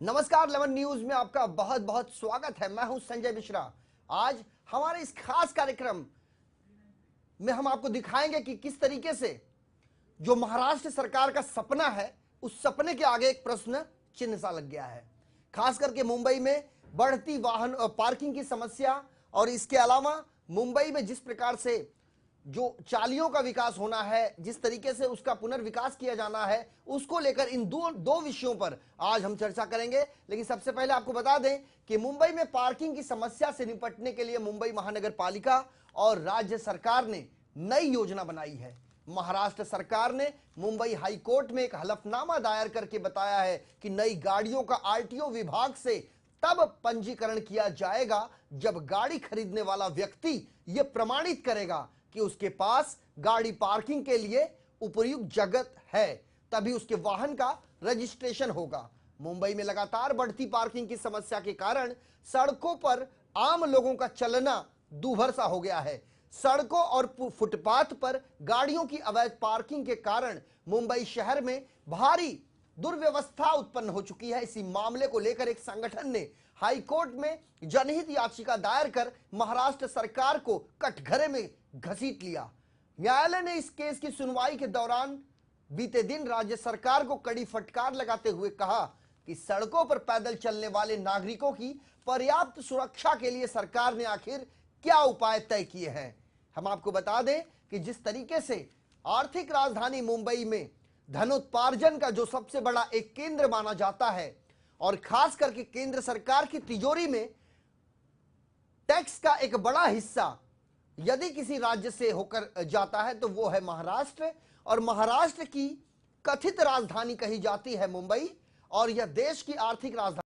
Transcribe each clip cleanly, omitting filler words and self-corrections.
नमस्कार, 11 न्यूज में आपका बहुत बहुत स्वागत है। मैं हूं संजय मिश्रा। आज हमारे इस खास कार्यक्रम में हम आपको दिखाएंगे कि किस तरीके से जो महाराष्ट्र सरकार का सपना है, उस सपने के आगे एक प्रश्न चिन्ह सा लग गया है। खास करके मुंबई में बढ़ती वाहन और पार्किंग की समस्या, और इसके अलावा मुंबई में जिस प्रकार से जो चालियों का विकास होना है, जिस तरीके से उसका पुनर्विकास किया जाना है, उसको लेकर इन दो दो विषयों पर आज हम चर्चा करेंगे। लेकिन सबसे पहले आपको बता दें कि मुंबई में पार्किंग की समस्या से निपटने के लिए मुंबई महानगर पालिका और राज्य सरकार ने नई योजना बनाई है। महाराष्ट्र सरकार ने मुंबई हाई कोर्ट में एक हलफनामा दायर करके बताया है कि नई गाड़ियों का आरटीओ विभाग से तब पंजीकरण किया जाएगा जब गाड़ी खरीदने वाला व्यक्ति यह प्रमाणित करेगा कि उसके पास गाड़ी पार्किंग के लिए उपयुक्त जगह है, तभी उसके वाहन का रजिस्ट्रेशन होगा। मुंबई में लगातार बढ़ती पार्किंग की समस्या के कारण सड़कों पर आम लोगों का चलना दूभर सा हो गया है। सड़कों और फुटपाथ पर गाड़ियों की अवैध पार्किंग के कारण मुंबई शहर में भारी दुर्व्यवस्था उत्पन्न हो चुकी है। इसी मामले को लेकर एक संगठन ने हाई कोर्ट में जनहित याचिका दायर कर महाराष्ट्र सरकार को कटघरे में घसीट लिया। न्यायालय ने इस केस की सुनवाई के दौरान बीते दिन राज्य सरकार को कड़ी फटकार लगाते हुए कहा कि सड़कों पर पैदल चलने वाले नागरिकों की पर्याप्त सुरक्षा के लिए सरकार ने आखिर क्या उपाय तय किए हैं। हम आपको बता दें कि जिस तरीके से आर्थिक राजधानी मुंबई में धनोत्पार्जन का जो सबसे बड़ा एक केंद्र माना जाता है, और खास करके केंद्र सरकार की तिजोरी में टैक्स का एक बड़ा हिस्सा यदि किसी राज्य से होकर जाता है तो वो है महाराष्ट्र, और महाराष्ट्र की कथित राजधानी कही जाती है मुंबई, और यह देश की आर्थिक राजधानी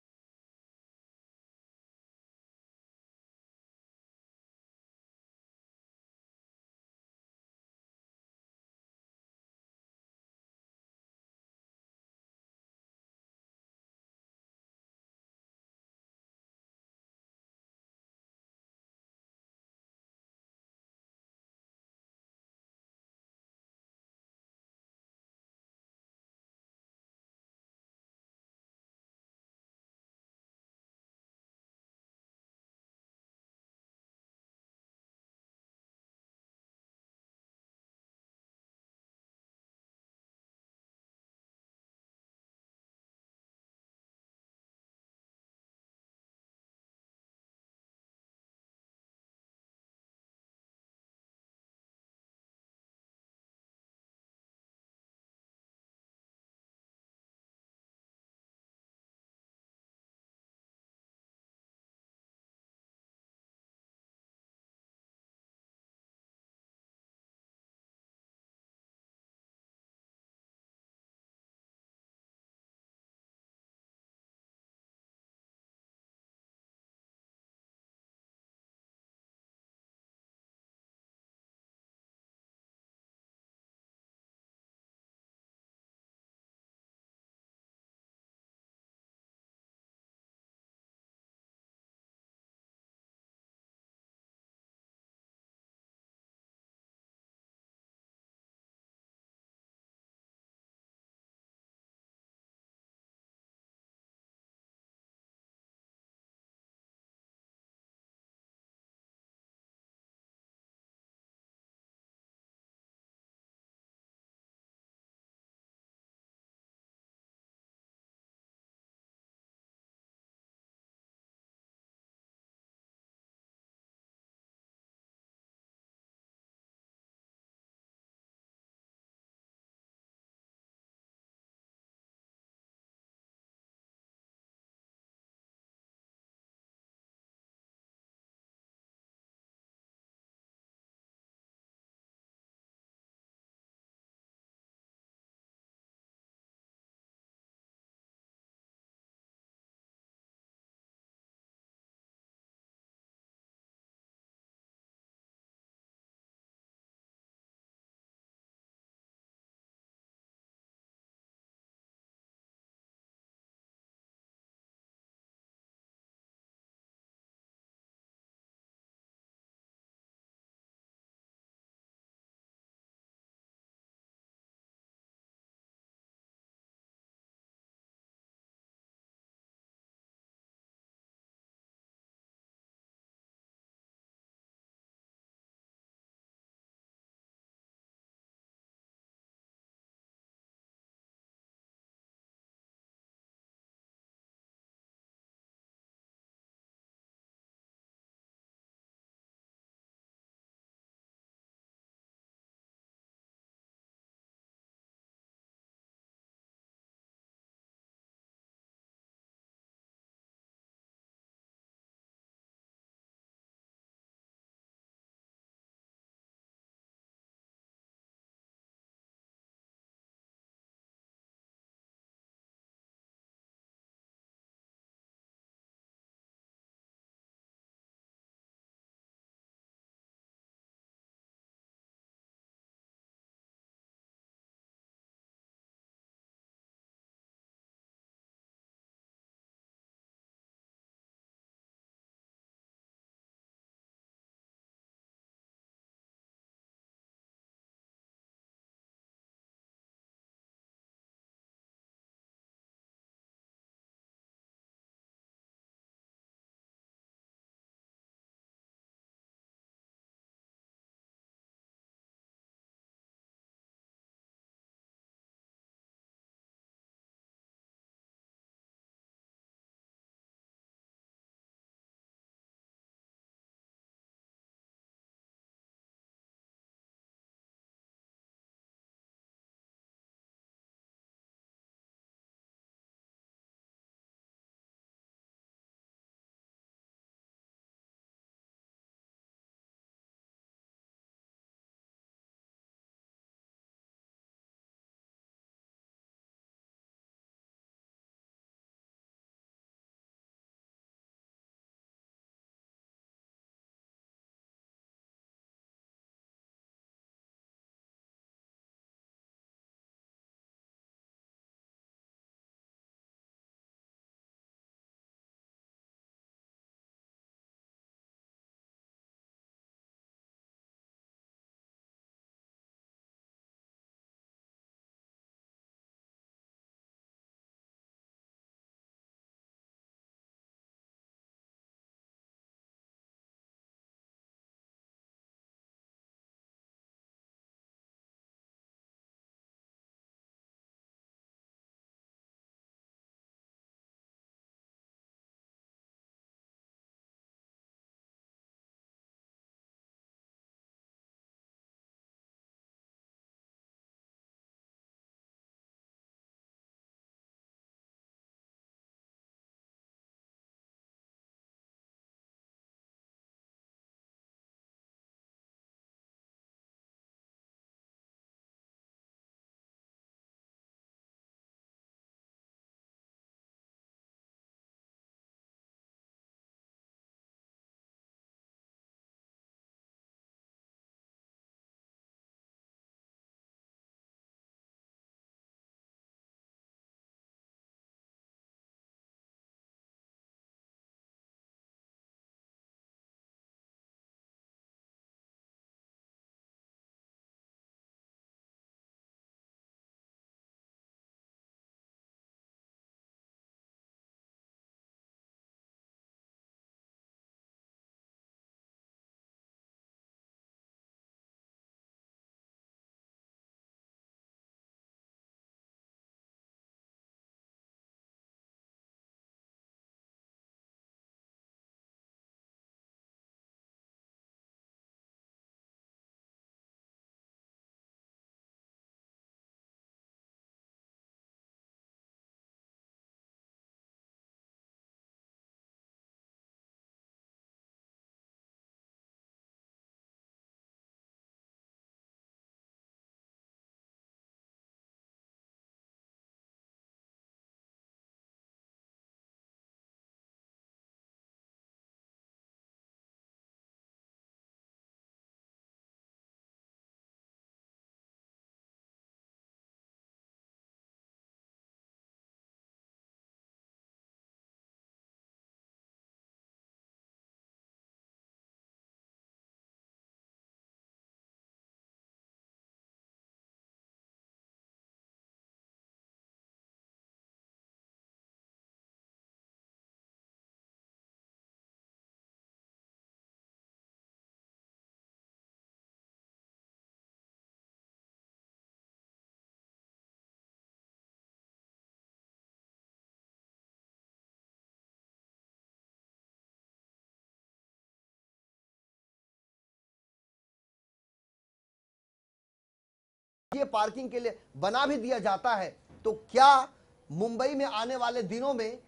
ये पार्किंग के लिए बना भी दिया जाता है, तो क्या मुंबई में आने वाले दिनों में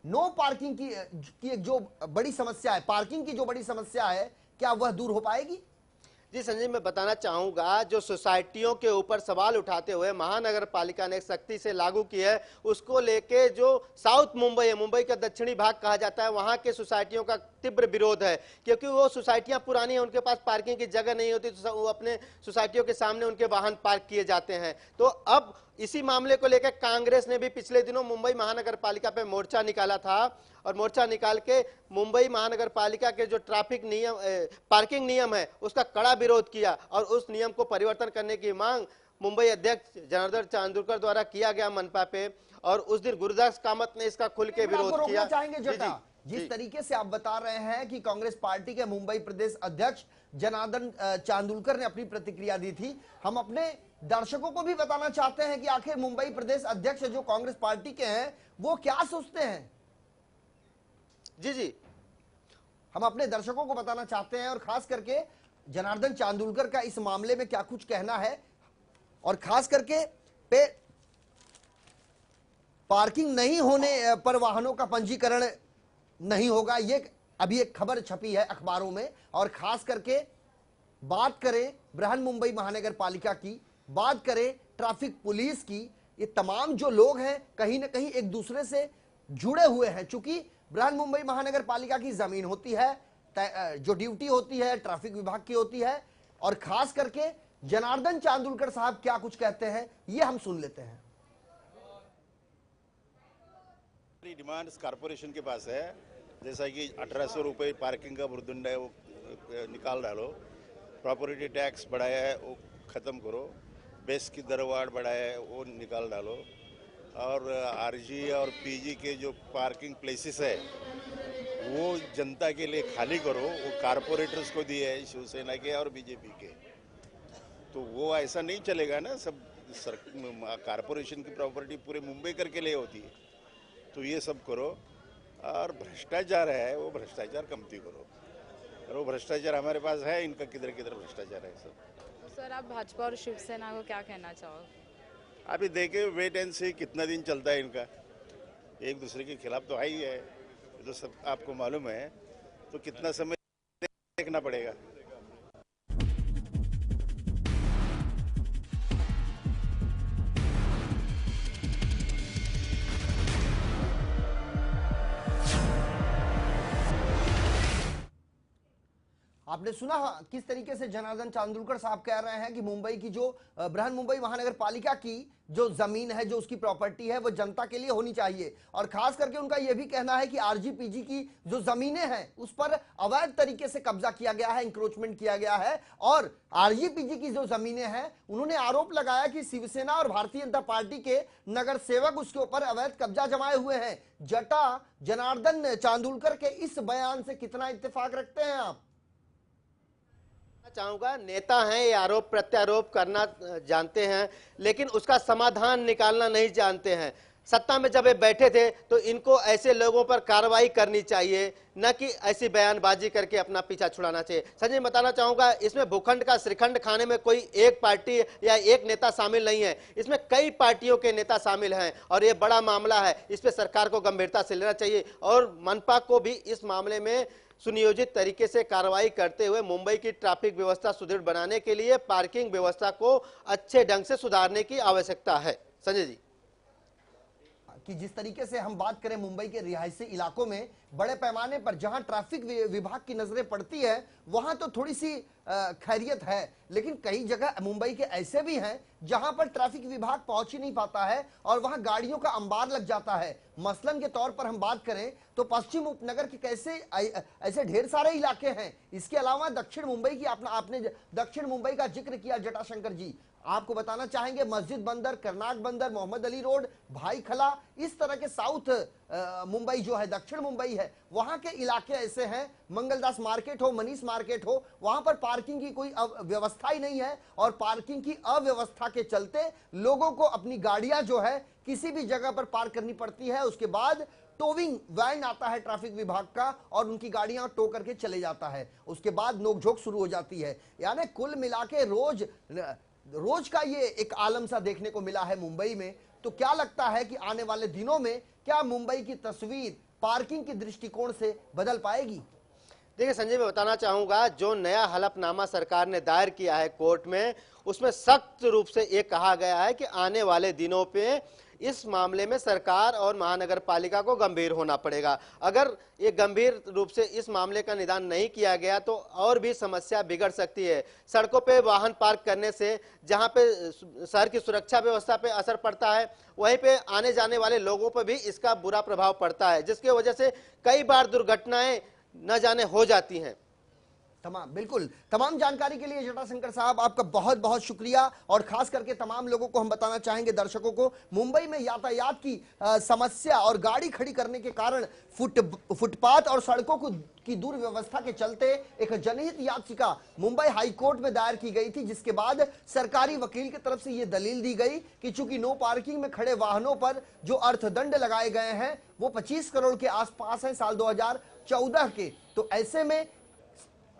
नो पार्किंग की एक जो बड़ी समस्या है, पार्किंग की जो बड़ी समस्या है, क्या वह दूर हो पाएगी? जी संजय, मैं बताना चाहूंगा, जो सोसाइटियों के ऊपर सवाल उठाते हुए महानगर पालिका ने सख्ती से लागू की है, उसको लेके जो साउथ मुंबई है, मुंबई का दक्षिणी भाग कहा जाता है, वहां के सोसाइटियों का तीव्र विरोध है, क्योंकि वो सोसाइटियां पुरानी हैं, उनके पास पार्किंग की जगह नहीं होती, तो वो अपने सोसाइटियों के सामने उनके वाहन पार्क किए जाते हैं। तो अब इसी मामले को लेकर कांग्रेस ने भी पिछले दिनों मुंबई महानगर पालिका पे मोर्चा निकाला था, और मोर्चा निकाल के मुंबई महानगर पालिका के जो ट्रैफिक नियम, पार्किंग नियम है, उसका कड़ा विरोध किया, और उस नियम को परिवर्तन करने की मांग मुंबई अध्यक्ष जनार्दन चांदूरकर द्वारा किया गया मनपा पे, और उस दिन गुरुदास कामत ने इसका खुल के विरोध किया। चाहेंगे जटा, जिस तरीके से आप बता रहे हैं कि कांग्रेस पार्टी के मुंबई प्रदेश अध्यक्ष जनार्दन चांदूरकर ने अपनी प्रतिक्रिया दी थी, हम अपने दर्शकों को भी बताना चाहते हैं कि आखिर मुंबई प्रदेश अध्यक्ष जो कांग्रेस पार्टी के हैं वो क्या सोचते हैं। जी जी, हम अपने दर्शकों को बताना चाहते हैं, और खास करके जनार्दन चांदूरकर का इस मामले में क्या कुछ कहना है, और खास करके पे पार्किंग नहीं होने पर वाहनों का पंजीकरण नहीं होगा, ये अभी एक खबर छपी है अखबारों में। और खास करके बात करें बृहन मुंबई महानगर पालिका की, बात करें ट्रैफिक पुलिस की, ये तमाम जो लोग हैं कहीं ना कहीं एक दूसरे से जुड़े हुए हैं, चूंकि बृहन मुंबई महानगर पालिका की जमीन होती है, जो ड्यूटी होती है ट्रैफिक विभाग की होती है। और खास करके जनार्दन चांदूरकर साहब क्या कुछ कहते हैं, ये हम सुन लेते हैं। डिमांड्स कारपोरेशन के पास है, जैसा कि 1800 रुपये पार्किंग का भुर्दंड है वो निकाल डालो, प्रॉपर्टी टैक्स बढ़ाया है वो ख़त्म करो, बेस की दरवाड़ बढ़ाया है वो निकाल डालो, और आरजी और पीजी के जो पार्किंग प्लेसेस है वो जनता के लिए खाली करो, वो कारपोरेटर्स को दिए है शिवसेना के और बीजेपी के। तो वो ऐसा नहीं चलेगा ना, सब कारपोरेशन की प्रॉपर्टी पूरे मुंबई करके लिए होती है, तो ये सब करो। और भ्रष्टाचार है वो भ्रष्टाचार कमती करो, और वो भ्रष्टाचार हमारे पास है, इनका किधर किधर भ्रष्टाचार है सब। सर, आप भाजपा और शिवसेना को क्या कहना चाहोगे? अभी देखे वेट एंड सी कितना दिन चलता है इनका, एक दूसरे के खिलाफ तो है ही है, ये तो सब आपको मालूम है, तो कितना समय देखना पड़ेगा। आपने सुना किस तरीके से जनार्दन चांदूरकर साहब कह रहे हैं कि मुंबई की जो बृहन मुंबई महानगर पालिका की जो जमीन है, जो उसकी प्रॉपर्टी है, वो जनता के लिए होनी चाहिए। और खास करके उनका यह भी कहना है कि आरजीपीजी की जो जमीनें हैं उस पर अवैध तरीके से कब्जा किया गया है, इंक्रोचमेंट किया गया है। और आरजीपीजी की जो जमीनें हैं, उन्होंने आरोप लगाया कि शिवसेना और भारतीय जनता पार्टी के नगर सेवक उसके ऊपर अवैध कब्जा जमाए हुए हैं। जटा, जनार्दन चांदूरकर के इस बयान से कितना इत्तेफाक रखते हैं आप? चाहूंगा, नेता हैं, ये आरोप प्रत्यारोप करना जानते हैं, लेकिन उसका समाधान निकालना नहीं जानते हैं। सत्ता में जब ये बैठे थे तो इनको ऐसे लोगों पर कार्रवाई करनी चाहिए, न कि ऐसी बयानबाजी करके अपना पीछा छुड़ाना चाहिए। संजय, बताना चाहूंगा, इसमें भूखंड का श्रीखंड खाने में कोई एक पार्टी या एक नेता शामिल नहीं है, इसमें कई पार्टियों के नेता शामिल हैं, और ये बड़ा मामला है, इस पर सरकार को गंभीरता से लेना चाहिए, और मनपा को भी इस मामले में सुनियोजित तरीके से कार्रवाई करते हुए मुंबई की ट्रैफिक व्यवस्था सुदृढ़ बनाने के लिए पार्किंग व्यवस्था को अच्छे ढंग से सुधारने की आवश्यकता है। संजय जी, कि जिस तरीके से हम बात करें मुंबई के रिहायशी इलाकों में बड़े पैमाने पर जहां ट्रैफिक विभाग की नजरें पड़ती है वहां तो थोड़ी सी खैरियत है, लेकिन कई जगह मुंबई के ऐसे भी हैं जहां पर ट्रैफिक विभाग पहुंच ही नहीं पाता है और वहां गाड़ियों का अंबार लग जाता है। मसलन के तौर पर हम बात करें तो पश्चिम उपनगर के कैसे ऐसे ढेर सारे इलाके हैं। इसके अलावा दक्षिण मुंबई की आपने दक्षिण मुंबई का जिक्र किया जटाशंकर जी, आपको बताना चाहेंगे मस्जिद बंदर, कर्नाक बंदर, मोहम्मद अली रोड, भाई खला, इस तरह के साउथ मुंबई जो है, दक्षिण मुंबई है, वहां के इलाके ऐसे हैं, मंगलदास मार्केट हो, मनीष मार्केट हो, वहां पर पार्किंग की कोई व्यवस्था ही नहीं है। और पार्किंग की अव्यवस्था के चलते लोगों को अपनी गाड़ियां जो है किसी भी जगह पर पार्क करनी पड़ती है। उसके बाद टोविंग वैन आता है ट्रैफिक विभाग का और उनकी गाड़ियां टो करके चले जाता है। उसके बाद नोकझोंक शुरू हो जाती है। यानी कुल मिला के रोज रोज का ये एक आलम सा देखने को मिला है मुंबई में, तो क्या लगता है कि आने वाले दिनों में क्या मुंबई की तस्वीर पार्किंग के दृष्टिकोण से बदल पाएगी? देखिए संजय, मैं बताना चाहूंगा, जो नया हलफनामा सरकार ने दायर किया है कोर्ट में, उसमें सख्त रूप से ये कहा गया है कि आने वाले दिनों पे इस मामले में सरकार और महानगर पालिका को गंभीर होना पड़ेगा। अगर ये गंभीर रूप से इस मामले का निदान नहीं किया गया तो और भी समस्या बिगड़ सकती है। सड़कों पे वाहन पार्क करने से जहां पे शहर की सुरक्षा व्यवस्था पे असर पड़ता है, वहीं पे आने जाने वाले लोगों पर भी इसका बुरा प्रभाव पड़ता है, जिसकी वजह से कई बार दुर्घटनाएं न जाने हो जाती हैं। बिल्कुल, तमाम जानकारी के लिए जटाशंकर साहब आपका बहुत बहुत शुक्रिया। और खास करके तमाम लोगों को हम बताना चाहेंगे, दर्शकों को, मुंबई में यातायात की समस्या और गाड़ी खड़ी करने के कारण फुटपाथ और सड़कों की दुर्व्यवस्था के चलते एक जनहित याचिका मुंबई हाई कोर्ट में दायर की गई थी, जिसके बाद सरकारी वकील की तरफ से यह दलील दी गई कि चूंकि नो पार्किंग में खड़े वाहनों पर जो अर्थदंड लगाए गए हैं वो 25 करोड़ के आसपास हैं साल 2014 के, तो ऐसे में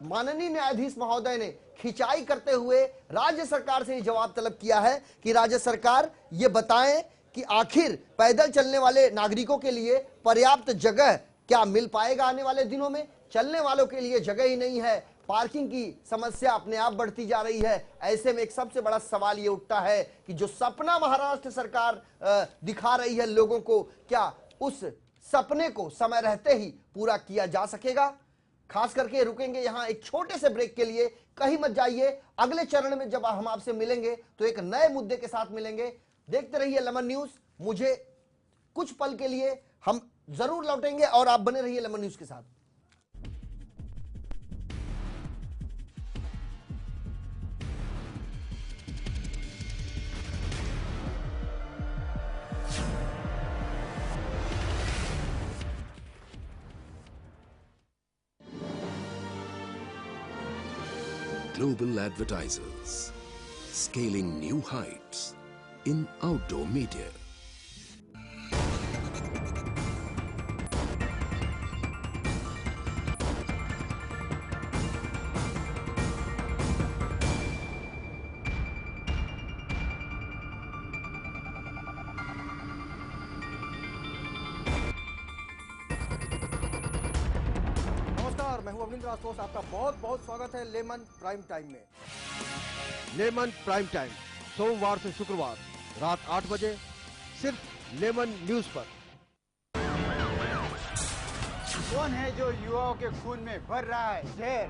माननीय न्यायाधीश महोदय ने खिंचाई करते हुए राज्य सरकार से जवाब तलब किया है कि राज्य सरकार ये बताएं कि आखिर पैदल चलने वाले नागरिकों के लिए पर्याप्त जगह क्या मिल पाएगा आने वाले दिनों में। चलने वालों के लिए जगह ही नहीं है, पार्किंग की समस्या अपने आप बढ़ती जा रही है। ऐसे में एक सबसे बड़ा सवाल ये उठता है कि जो सपना महाराष्ट्र सरकार दिखा रही है लोगों को, क्या उस सपने को समय रहते ही पूरा किया जा सकेगा? खास करके रुकेंगे यहां एक छोटे से ब्रेक के लिए, कहीं मत जाइए। अगले चरण में जब हम आपसे मिलेंगे तो एक नए मुद्दे के साथ मिलेंगे। देखते रहिए लेमन न्यूज। मुझे कुछ पल के लिए हम जरूर लौटेंगे और आप बने रहिए लेमन न्यूज के साथ। Global advertisers, scaling new heights in outdoor media. नमस्कार, मैं हूं अविंद्र आशुतोष, आपका बहुत बहुत स्वागत है लेमन प्राइम टाइम में। लेमन प्राइम टाइम सोमवार से शुक्रवार रात 8 बजे सिर्फ लेमन न्यूज पर। कौन है जो युवाओं के खून में भर रहा है जहर?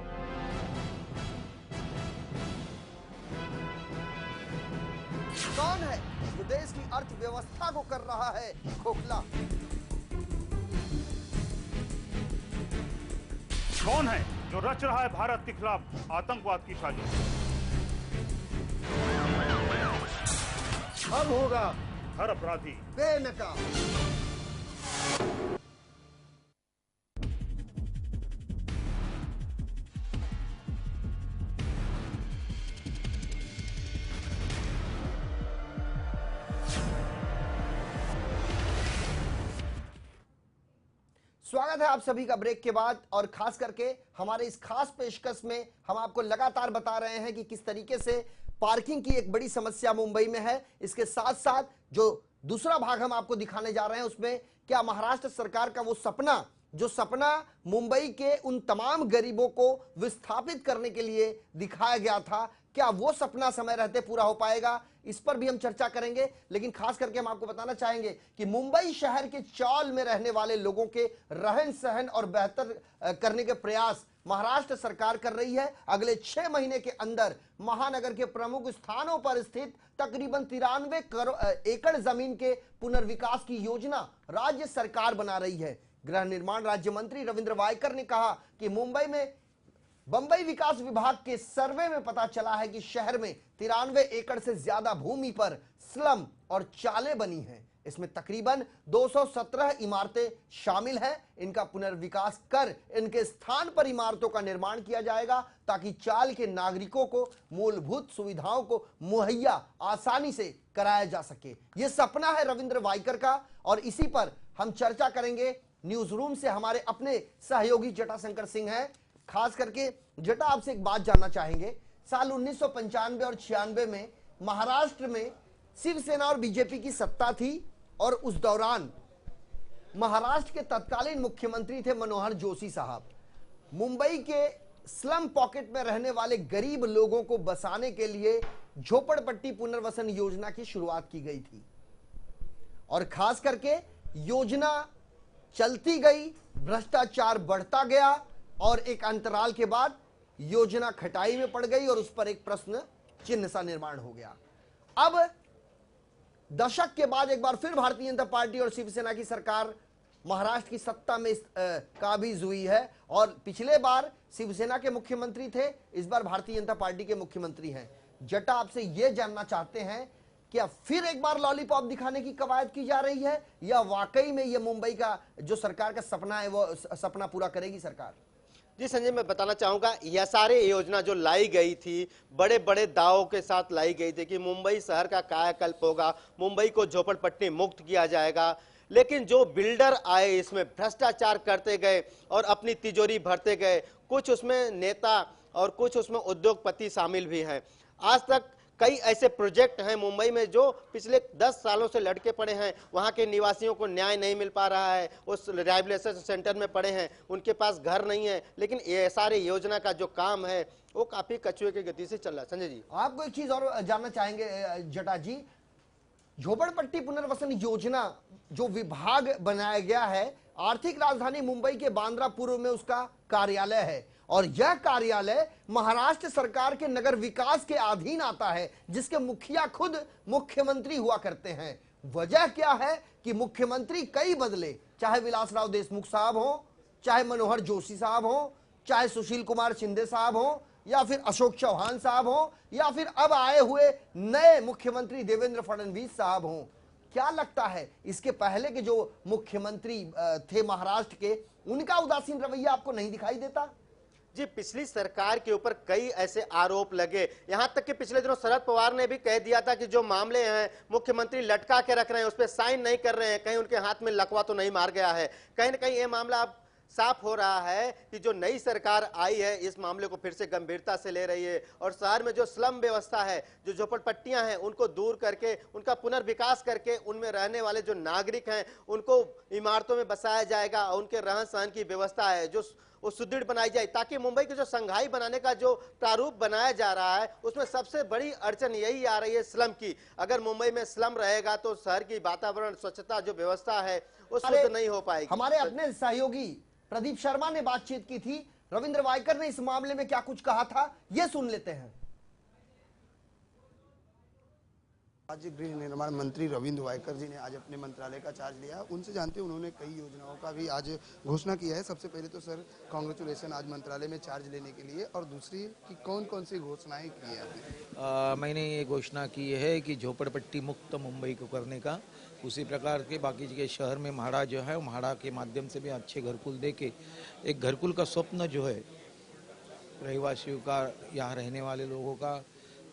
कौन है जो देश की अर्थव्यवस्था को कर रहा है खोखला? कौन है जो रच रहा है भारत के खिलाफ आतंकवाद की साजिश? अब होगा हर अपराधी बेनकाब। स्वागत है आप सभी का ब्रेक के बाद। और खास करके हमारे इस खास पेशकश में हम आपको लगातार बता रहे हैं कि किस तरीके से पार्किंग की एक बड़ी समस्या मुंबई में है। इसके साथ साथ जो दूसरा भाग हम आपको दिखाने जा रहे हैं उसमें क्या महाराष्ट्र सरकार का वो सपना, जो सपना मुंबई के उन तमाम गरीबों को विस्थापित करने के लिए दिखाया गया था, क्या वो सपना समय रहते पूरा हो पाएगा? इस पर भी हम चर्चा करेंगे। लेकिन खास करके हम आपको बताना चाहेंगे कि मुंबई शहर के चौल में रहने वाले लोगों के रहन सहन और बेहतर करने के प्रयास महाराष्ट्र सरकार कर रही है। अगले 6 महीने के अंदर महानगर के प्रमुख स्थानों पर स्थित तकरीबन 93 एकड़ जमीन के पुनर्विकास की योजना राज्य सरकार बना रही है। गृह निर्माण राज्य मंत्री रविंद्र वायकर ने कहा कि मुंबई में बंबई विकास विभाग के सर्वे में पता चला है कि शहर में 93 एकड़ से ज्यादा भूमि पर स्लम और चालें बनी हैं। इसमें तकरीबन 217 इमारतें शामिल हैं। इनका पुनर्विकास कर इनके स्थान पर इमारतों का निर्माण किया जाएगा ताकि चाल के नागरिकों को मूलभूत सुविधाओं को मुहैया आसानी से कराया जा सके। यह सपना है रविंद्र वायकर का और इसी पर हम चर्चा करेंगे। न्यूज रूम से हमारे अपने सहयोगी जटाशंकर सिंह हैं। खास करके जटा, आपसे एक बात जानना चाहेंगे साल 1995 और 96 में महाराष्ट्र में शिवसेना और बीजेपी की सत्ता थी और उस दौरान महाराष्ट्र के तत्कालीन मुख्यमंत्री थे मनोहर जोशी साहब। मुंबई के स्लम पॉकेट में रहने वाले गरीब लोगों को बसाने के लिए झोपड़पट्टी पुनर्वसन योजना की शुरुआत की गई थी और खास करके योजना चलती गई, भ्रष्टाचार बढ़ता गया और एक अंतराल के बाद योजना खटाई में पड़ गई और उस पर एक प्रश्न चिन्ह सा निर्माण हो गया। अब दशक के बाद एक बार फिर भारतीय जनता पार्टी और शिवसेना की सरकार महाराष्ट्र की सत्ता में काबिज हुई है और पिछले बार शिवसेना के मुख्यमंत्री थे, इस बार भारतीय जनता पार्टी के मुख्यमंत्री हैं। जटा आपसे यह जानना चाहते हैं क्या फिर एक बार लॉलीपॉप दिखाने की कवायद की जा रही है या वाकई में यह मुंबई का जो सरकार का सपना है वो सपना पूरा करेगी सरकार? जी संजय, मैं बताना चाहूंगा यह सारे योजना जो लाई गई थी बड़े बड़े दावों के साथ लाई गई थी कि मुंबई शहर का कायाकल्प होगा, मुंबई को झोपड़पट्टी मुक्त किया जाएगा, लेकिन जो बिल्डर आए इसमें भ्रष्टाचार करते गए और अपनी तिजोरी भरते गए। कुछ उसमें नेता और कुछ उसमें उद्योगपति शामिल भी हैं। आज तक कई ऐसे प्रोजेक्ट हैं मुंबई में जो पिछले 10 सालों से लटके पड़े हैं, वहां के निवासियों को न्याय नहीं मिल पा रहा है, उस रिहैबिलिटेशन सेंटर में पड़े हैं, उनके पास घर नहीं है, लेकिन ये सारे योजना का जो काम है वो काफी कछुए की गति से चल रहा है। संजय जी, आपको एक चीज और जानना चाहेंगे जटा जी, झोपड़पट्टी पुनर्वसन योजना जो विभाग बनाया गया है, आर्थिक राजधानी मुंबई के बांद्रा पूर्व में उसका कार्यालय है और यह कार्यालय महाराष्ट्र सरकार के नगर विकास के अधीन आता है, जिसके मुखिया खुद मुख्यमंत्री हुआ करते हैं। वजह क्या है कि मुख्यमंत्री कई बदले, चाहे विलासराव देशमुख साहब हो, चाहे मनोहर जोशी साहब हो, चाहे सुशील कुमार शिंदे साहब हो, या फिर अशोक चौहान साहब हो, या फिर अब आए हुए नए मुख्यमंत्री देवेंद्र फडणवीस साहब हो। क्या लगता है इसके पहले के जो मुख्यमंत्री थे महाराष्ट्र के, उनका उदासीन रवैया आपको नहीं दिखाई देता? जी, पिछली सरकार के ऊपर कई ऐसे आरोप लगे, यहां तक कि पिछले दिनों शरद पवार ने भी कह दिया था कि जो मामले हैं मुख्यमंत्री लटका के रख रहे हैं, उस पर साइन नहीं कर रहे हैं, कहीं उनके हाथ में लकवा तो नहीं मार गया है। कहीं ना कहीं ये मामला अब साफ हो रहा है कि जो नई सरकार आई है इस मामले को फिर से गंभीरता से ले रही है और शहर में जो स्लम व्यवस्था है, जो झोपड़पट्टियां हैं, उनको दूर करके उनका पुनर्विकास करके उनमें रहने वाले जो नागरिक हैं उनको इमारतों में बसाया जाएगा और उनके रहन सहन की व्यवस्था है जो वो सुदृढ़ बनाई जाए, ताकि मुंबई की जो संघाई बनाने का जो प्रारूप बनाया जा रहा है उसमें सबसे बड़ी अड़चन यही आ रही है स्लम की। अगर मुंबई में स्लम रहेगा तो शहर की वातावरण, स्वच्छता जो व्यवस्था है वो शुद्ध नहीं हो पाएगी। हमारे अपने सहयोगी प्रदीप शर्मा ने बातचीत की थी, रविंद्र वायकर ने इस मामले में क्या कुछ कहा था, यह सुन लेते हैं। आज गृह निर्माण मंत्री रविंद्र वायकर जी ने आज अपने मंत्रालय का चार्ज लिया। उनसे जानते हैं, उन्होंने कई योजनाओं का भी आज घोषणा किया है। सबसे पहले तो सर कांग्रेचुलेसन आज मंत्रालय में चार्ज लेने के लिए, और दूसरी कि कौन कौन सी घोषणाएं की है आपने? मैंने ये घोषणा की है कि झोपड़पट्टी मुक्त मुंबई को करने का, उसी प्रकार के बाकी के शहर में म्हाड़ा जो है, म्हाड़ा के माध्यम से भी अच्छे घरकुल दे के एक घरकुल का स्वप्न जो है रहवासियों का, यहाँ रहने वाले लोगों का,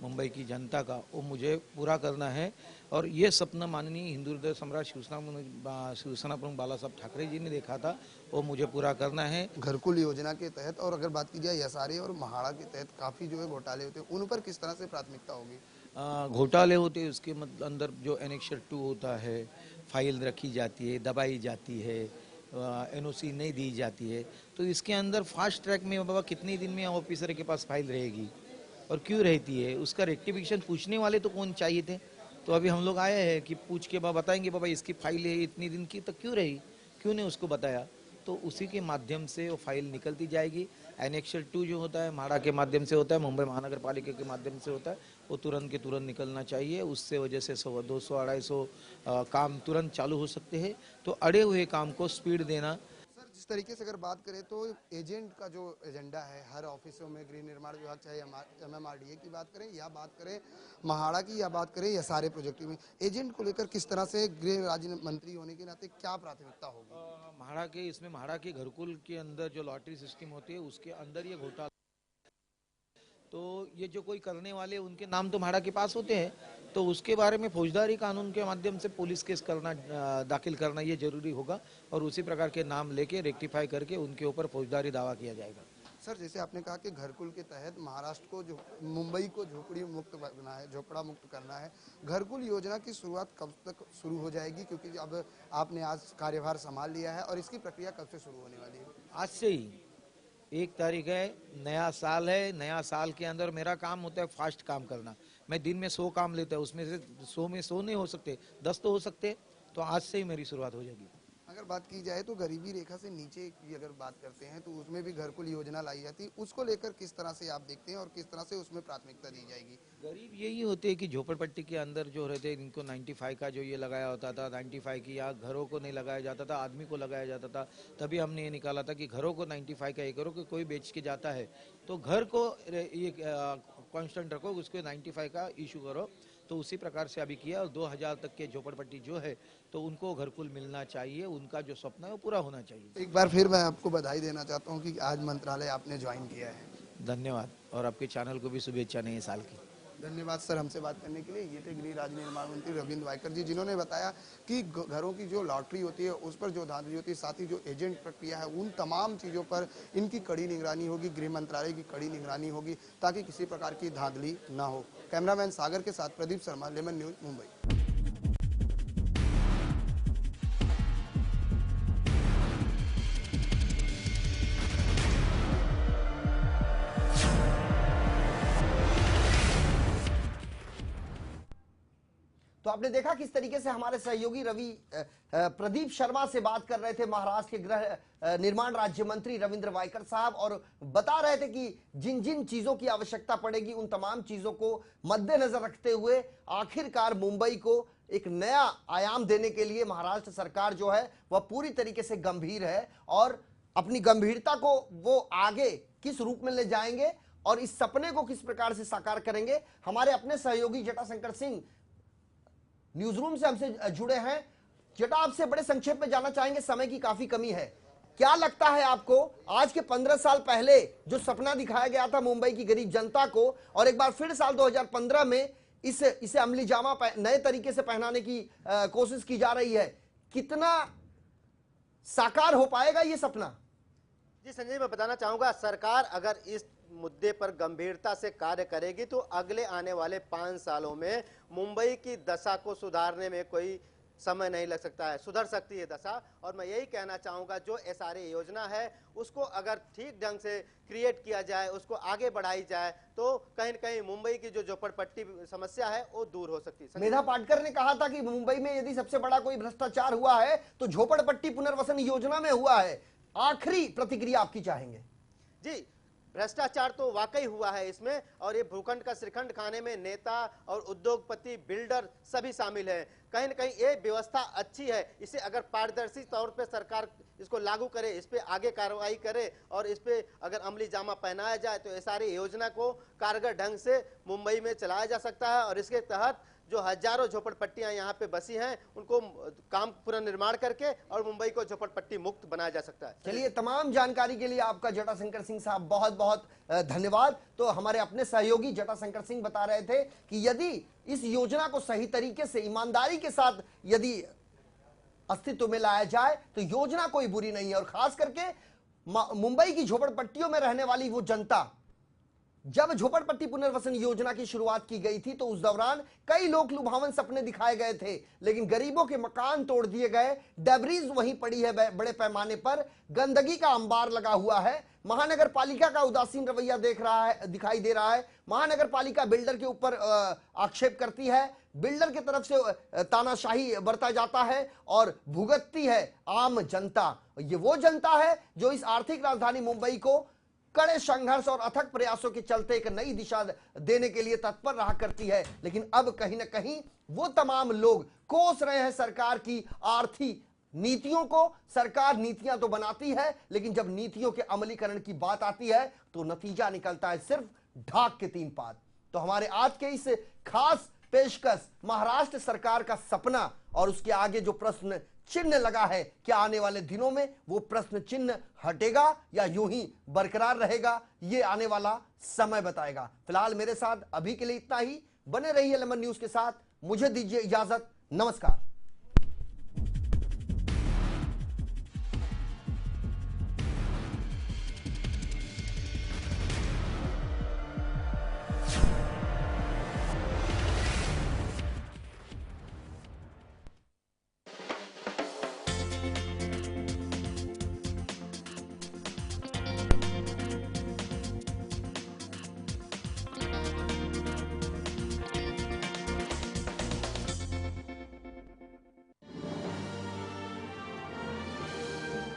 मुंबई की जनता का, वो मुझे पूरा करना है। और ये सपना माननीय हिंदू हृदय सम्राट शिवसेना प्रमुख बाला साहब ठाकरे जी ने देखा था, वो मुझे पूरा करना है। घरकुल योजना के तहत, और अगर बात की जाए यसारे और म्हाड़ा के तहत काफ़ी जो है घोटाले होते हैं, उन पर किस तरह से प्राथमिकता होगी? घोटाले होते हैं, उसके अंदर जो एनेक्सर 2 होता है, फाइल रखी जाती है, दबाई जाती है, एनओसी नहीं दी जाती है, तो इसके अंदर फास्ट ट्रैक में बाबा कितने दिन में ऑफिसर के पास फाइल रहेगी और क्यों रहती है, उसका रेक्टिफिकेशन पूछने वाले तो कौन चाहिए थे। तो अभी हम लोग आए हैं कि पूछ के बाबा बताएंगे बाबा इसकी फाइल है इतनी दिन की, तो क्यों रही, क्यों नहीं उसको बताया, तो उसी के माध्यम से वो फाइल निकलती जाएगी। एनेक्सर 2 जो होता है म्हाड़ा के माध्यम से होता है, मुंबई महानगर पालिका के माध्यम से होता है, वो तुरंत के तुरंत निकलना चाहिए। उससे वजह से 200-250 काम तुरंत चालू हो सकते हैं। तो अड़े हुए काम को स्पीड देना। जिस तरीके से अगर बात करें तो एजेंट का जो एजेंडा है हर ऑफिसों में, गृह निर्माण विभाग चाहे MMRDA की बात करें या बात करें म्हाड़ा की या बात करें या सारे प्रोजेक्ट में, एजेंट को लेकर किस तरह से गृह राज्य मंत्री होने के नाते क्या प्राथमिकता होगी? म्हाड़ा के इसमें म्हाड़ा के घरकुल के अंदर जो लॉटरी सिस्टम होती है उसके अंदर ये घोटाला, तो ये जो कोई करने वाले उनके नाम तो म्हाड़ा के पास होते हैं, तो उसके बारे में फौजदारी कानून के माध्यम से पुलिस केस करना, दाखिल करना ये जरूरी होगा और उसी प्रकार के नाम लेके रेक्टिफाई करके उनके ऊपर फौजदारी दावा किया जाएगा। सर जैसे आपने कहा कि घरकुल के तहत महाराष्ट्र को जो मुंबई को झोपड़ी मुक्त करना है, झोपड़ा मुक्त करना है, घरकुल योजना की शुरुआत कब तक शुरू हो जाएगी, क्योंकि अब आपने आज कार्यभार संभाल लिया है और इसकी प्रक्रिया कब से शुरू होने वाली है? आज से ही 1 तारीख है, नया साल है। नया साल के अंदर मेरा काम होता है फास्ट काम करना। मैं दिन में 100 काम लेता हूँ, उसमें से 100 में 100 नहीं हो सकते, 10 तो हो सकते। तो आज से ही मेरी शुरुआत हो जाएगी। अगर बात की जाए तो गरीबी रेखा से नीचे की अगर बात करते हैं तो उसमें भी घरकुल योजना लाई जाती है, उसको लेकर किस तरह से आप देखते हैं और किस तरह से उसमें प्राथमिकता दी जाएगी? गरीब यही होते हैं कि झोपड़पट्टी के अंदर जो रहते हैं, इनको 95 का जो ये लगाया होता था, 95 की या घरों को नहीं लगाया जाता था, आदमी को लगाया जाता था। तभी हमने ये निकाला था कि घरों को 95 का ये करो कि कोई बेच के जाता है तो घर को ये कांस्टेंट रखो, उसको 95 का इशू करो। तो उसी प्रकार से अभी किया और 2000 तक के झोपड़पट्टी जो है तो उनको घरकुल मिलना चाहिए, उनका जो सपना है वो पूरा होना चाहिए। एक बार फिर मैं आपको बधाई देना चाहता हूं कि आज मंत्रालय आपने ज्वाइन किया है। धन्यवाद, और आपके चैनल को भी शुभेच्छा नए साल की। धन्यवाद सर हमसे बात करने के लिए। ये थे गृह राज्य निर्माण मंत्री रविंद्र वायकर जी, जिन्होंने बताया कि घरों की जो लॉटरी होती है उस पर जो धांधली होती है, साथ ही जो एजेंट प्रक्रिया है उन तमाम चीज़ों पर इनकी कड़ी निगरानी होगी, गृह मंत्रालय की कड़ी निगरानी होगी ताकि किसी प्रकार की धांधली ना हो। कैमरामैन सागर के साथ प्रदीप शर्मा, लेमन न्यूज, मुंबई। तो आपने देखा किस तरीके से हमारे सहयोगी प्रदीप शर्मा से बात कर रहे थे महाराष्ट्र के गृह निर्माण राज्य मंत्री रविंद्र वायकर साहब, और बता रहे थे कि जिन जिन चीजों की आवश्यकता पड़ेगी उन तमाम चीजों को मद्देनजर रखते हुए आखिरकार मुंबई को एक नया आयाम देने के लिए महाराष्ट्र सरकार जो है वह पूरी तरीके से गंभीर है, और अपनी गंभीरता को वो आगे किस रूप में ले जाएंगे और इस सपने को किस प्रकार से साकार करेंगे। हमारे अपने सहयोगी जटाशंकर सिंह न्यूज रूम से हमसे जुड़े हैं। जटा, आपसे बड़े संक्षेप में जानना चाहेंगे, समय की काफी कमी है, क्या लगता है आपको आज के 15 साल पहले जो सपना दिखाया गया था मुंबई की गरीब जनता को, और एक बार फिर साल 2015 में इसे अमली जामा नए तरीके से पहनाने की कोशिश की जा रही है, कितना साकार हो पाएगा ये सपना? जी संजय, मैं बताना चाहूंगा, सरकार अगर इस मुद्दे पर गंभीरता से कार्य करेगी तो अगले आने वाले 5 सालों में मुंबई की दशा को सुधारने में कोई समय नहीं लग सकता है, सुधर सकती है दशा। और मैं यही कहना चाहूंगा, जो SRA योजना है उसको अगर ठीक ढंग से क्रिएट किया जाए, उसको आगे बढ़ाई जाए तो कहीं न कहीं मुंबई की जो झोपड़पट्टी समस्या है वो दूर हो सकती है। मेधा पाटकर ने कहा था कि मुंबई में यदि सबसे बड़ा कोई भ्रष्टाचार हुआ है तो झोपड़पट्टी पुनर्वसन योजना में हुआ है। आखिरी प्रतिक्रिया आपकी चाहेंगे? जी, भ्रष्टाचार तो वाकई हुआ है इसमें, और ये भूखंड का श्रीखंड खाने में नेता और उद्योगपति, बिल्डर सभी शामिल हैं। कहीं न कहीं ये व्यवस्था अच्छी है, इसे अगर पारदर्शी तौर पे सरकार इसको लागू करे, इस पे आगे कार्रवाई करे और इस पे अगर अमली जामा पहनाया जाए तो ये सारी योजना को कारगर ढंग से मुंबई में चलाया जा सकता है। और इसके तहत जो हजारों झोपड़पट्टियां यहाँ पे बसी हैं उनको काम पुनर्निर्माण करके और मुंबई को झोपड़पट्टी मुक्त बनाया जा सकता है। चलिए, तमाम जानकारी के लिए आपका जटाशंकर सिंह साहब बहुत बहुत धन्यवाद। तो हमारे अपने सहयोगी जटाशंकर सिंह बता रहे थे कि यदि इस योजना को सही तरीके से ईमानदारी के साथ यदि अस्तित्व में लाया जाए तो योजना कोई बुरी नहीं है, और खास करके मुंबई की झोपड़पट्टियों में रहने वाली वो जनता, जब झोपड़पट्टी पुनर्वसन योजना की शुरुआत की गई थी तो उस दौरान कई लोक लुभावन सपने दिखाए गए थे, लेकिन गरीबों के मकान तोड़ दिए गए, डेब्रीज वहीं पड़ी है, बड़े पैमाने पर गंदगी का अंबार लगा हुआ है। महानगर पालिका का उदासीन रवैया दिखाई दे रहा है। महानगर पालिका बिल्डर के ऊपर आक्षेप करती है, बिल्डर की तरफ से तानाशाही बरता जाता है और भुगतती है आम जनता। ये वो जनता है जो इस आर्थिक राजधानी मुंबई को कड़े संघर्ष और अथक प्रयासों के चलते एक नई दिशा देने के लिए तत्पर रहा करती है। लेकिन अब कहीं ना कहीं वो तमाम लोग कोस रहे हैं सरकार की आर्थिक नीतियों को। सरकार नीतियां तो बनाती है, लेकिन जब नीतियों के अमलीकरण की बात आती है तो नतीजा निकलता है सिर्फ ढाक के 3 पात। तो हमारे आज के इस खास पेशकश महाराष्ट्र सरकार का सपना और उसके आगे जो प्रश्न चिन्ह लगा है, क्या आने वाले दिनों में वो प्रश्न चिन्ह हटेगा या यूं ही बरकरार रहेगा, ये आने वाला समय बताएगा। फिलहाल मेरे साथ अभी के लिए इतना ही। बने रहिए लेमन न्यूज के साथ, मुझे दीजिए इजाजत, नमस्कार।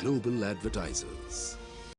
Global Advertisers.